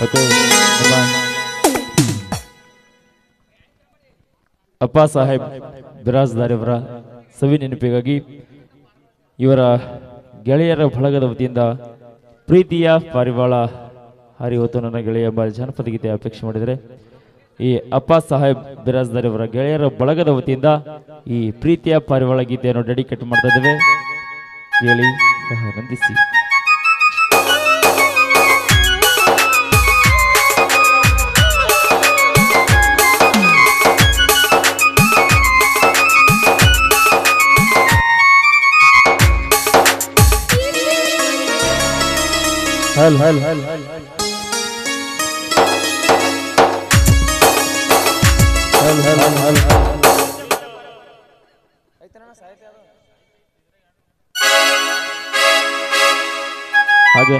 Okay ಅಪ್ಪ ಸಾಹೇಬ್ ಬಿರಾಜ್ದಾರ್ ಅವರ ಸವಿ ನೆನಪಿಗಾಗಿ ಇವರ ಗೆಳೆಯರ ಬಳಗದ ವತಿಯಿಂದ ಪ್ರೀತಿಯ ಪಾರಿವಾಳ ಹಾರಿ ಹೊತ್ತು ನನ್ನ ಗೆಳೆಯ ಎಂಬ ಜಾನಪದ ಗೀತೆ ಅಪೇಕ್ಷೆ ಮಾಡಿದರೆ ಈ ಅಪ್ಪ ಸಾಹೇಬ್ ಬಿರಾಜ್ದಾರ್ ಅವರ ಗೆಳೆಯರ ಬಳಗದ ವತಿಯಿಂದ ಈ ಪ್ರೀತಿಯ ಪಾರಿವಾಳ ಗೀತೆಯನ್ನು ಡೆಡಿಕೇಟ್ ಮಾಡ್ತಾ ಇದ್ದೇವೆ. ಕೇಳಿ ಆನಂದಿಸಿ. हल हल हल हल हल हल हल आगे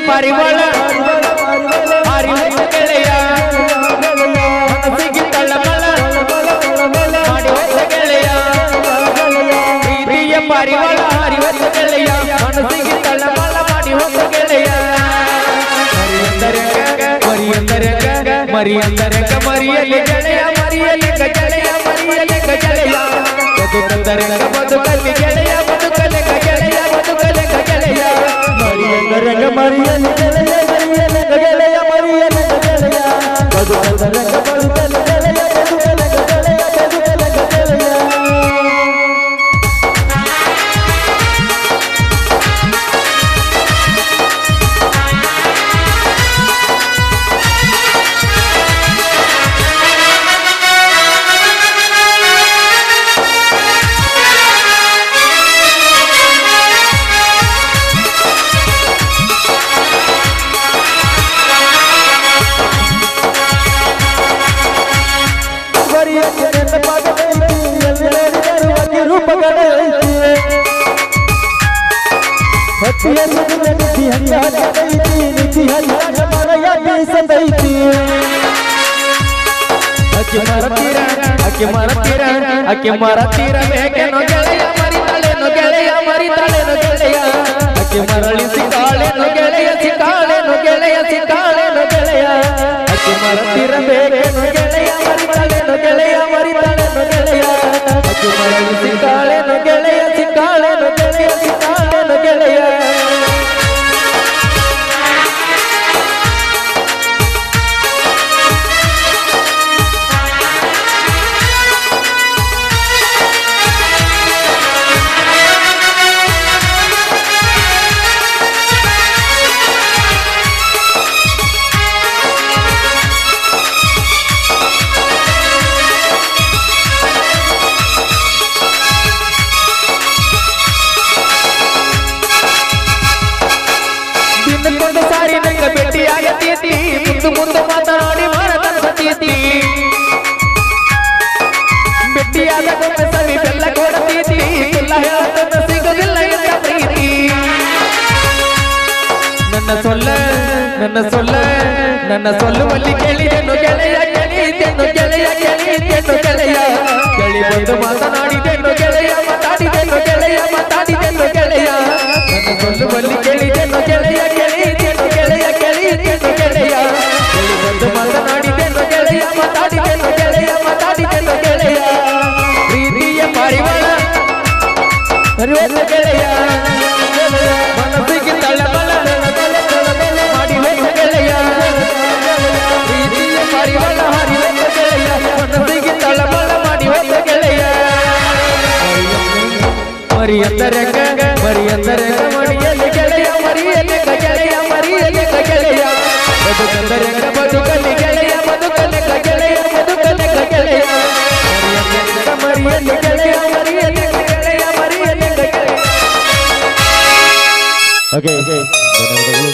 ಪಾರಿವಾಳ ಗೆಳೆಯ ಮನಸ್ಸಿಗೆ ತಳ್ಳಮಳ ಮಾಡಿ ಹೊಸ ಗೆಳೆಯ ಪ್ರೀತಿಯ ಪಾರಿವಾಳ ಹರಿವಸ ಗೆಳೆಯ ಮನಸ್ಸಿಗೆ ತಳ್ಳಮಳ ಮಾಡಿ ಹೊಸ ಗೆಳೆಯ ಮರಿಯಂದರಂಗ ಮರಿಯಲಿ ಗೆಳೆಯ ಮರಿಯಲಿ ಗೆಳೆಯ ಮರಿಯಲಿ ಗೆಳೆಯ ಬದುಕಂದರಂಗ ಬದುಕಲಿ ಗೆಳೆಯ ಬದುಕಲಿ ಗೆಳೆಯ ಬದುಕಲಿ ಗೆಳೆಯ ಮರಿಯಂದರಂಗ ಮರಿಯಲಿ ಗೆಳೆಯ ಮರಿಯಲಿ ಗೆಳೆಯ ಮರಿಯಲಿ ಗೆಳೆಯ ಬದುಕಂದರಂಗ ಬದುಕಲಿ ಗೆಳೆಯ ಬದುಕಲಿ ಗೆಳೆಯ ಬದುಕಲಿ ಗೆಳೆಯ ಅಕ್ಕೆ ಮರತೀರ ಬೇಕೇನೋ ಗೆಳೆಯ ಮರಿತಾಳೆನೋ ಗೆಳೆಯ ಮರಿತಾಳೆನೋ ಗೆಳೆಯ ಅಕ್ಕೆ ಮರಳಿ ಸಿಕ್ಕಾಳೆನೋ ಗೆಳೆಯ ಸಿಕ್ಕಾಳೆನೋ ಗೆಳೆಯ ಸಿಕ್ಕಾಳೆನೋ ಗೆಳೆಯ ಅಕ್ಕೆ ಮರತೀರ ಬೇಕೇನೋ ಗೆಳೆಯ ಮರಿತಾಳೆನೋ ಗೆಳೆಯ ಮರಿತಾಳೆನೋ ಗೆಳೆಯ ಅಕ್ಕೆ ಮರಳಿ ಸಿಕ್ಕಾಳೆನೋ ಗೆಳೆಯ ಸಿಕ್ಕಾಳೆನೋ ಗೆಳೆಯ ಸಿಕ್ಕಾಳೆನೋ ಗೆಳೆಯ ಭೇಟಿಯಾಗತೀತಿ ಮುಂದು ಮುಂದೆ ಮಾತನಾಡಿ ಮಾಡತೀತಿ ಭೇಟಿಯಾದ ಸವಿ ಬೆಲ್ಲ ಕೊಡತೀತಿ ಎಲ್ಲ ಹೇಳೋದನ್ನ ಸಿಗೋದಿಲ್ಲ ಎಂತ ಪ್ರೀತಿ ನನ್ನ ಸೊಲ್ಲುವಲ್ಲಿ ಕೇಳಿದೆನು ಗೆಳೆಯ ಕೇಳಿದೆನು ಗೆಳೆಯ ಕೇಳಿದೆನು ಗೆಳೆಯ ಕೇಳಿ ಬಂದು ಮಾತನಾಡಿದೆನು ಗೆಳೆಯ ಮಾತಾಡಿದೆನು ಗೆಳೆಯ ಮಾತಾಡಿದೆನು ಗೆಳೆಯ ನನ್ನ ಸೊಲ್ಲುವಲ್ಲಿ ಕೇಳಿದೆನು ಗೆಳೆಯ ಕೇಳಿದೆನು ಗೆಳೆಯ ಕೇಳಿದೆನು ಗೆಳೆಯ ಕೇಳಿ ಬಂದು ಮಾತನಾಡಿದೆನು ಗೆಳೆಯ ಮಾತಾಡಿದೆನು ಗೆಳೆಯ ಮಾತಾಡಿದೆನು ಗೆಳೆಯ ಪ್ರೀತಿಯ ಪಾರಿವಾಳ ಹರಿವಸ ಗೆಳೆಯ ಮನಸ್ಸಿಗೆ ತಳ್ಳಮಳ ಮಾಡಿ ಹೊಸ ಗೆಳೆಯ ಪ್ರೀತಿಯ ಪಾರಿವಾಳ ಹರಿವಸ ಗೆಳೆಯ ಮನಸ್ಸಿಗೆ ತಳ್ಳಮಳ ಮಾಡಿ ಹೊಸ ಗೆಳೆಯ ಮರಿಯಂದರಂಗ ಮರಿಯಲಿ ಗೆಳೆಯ ಮರಿಯಲಿ ಗೆಳೆಯ ಮರಿಯಲಿ ಗೆಳೆಯ ಬದುಕಂದರಂಗ ಬದುಕಲಿ ಗೆಳೆಯ ಬದುಕಲಿ ಗೆಳೆಯ ಬದುಕಲಿ ಗೆಳೆಯ ಮರಿಯಲಿ ಗೆಳೆಯ ಮರಿಯಲಿ ಗೆಳೆಯ ಮರಿಯಲಿ ಗೆಳೆಯ. ಓಕೆ ಧನ್ಯವಾದಗಳು.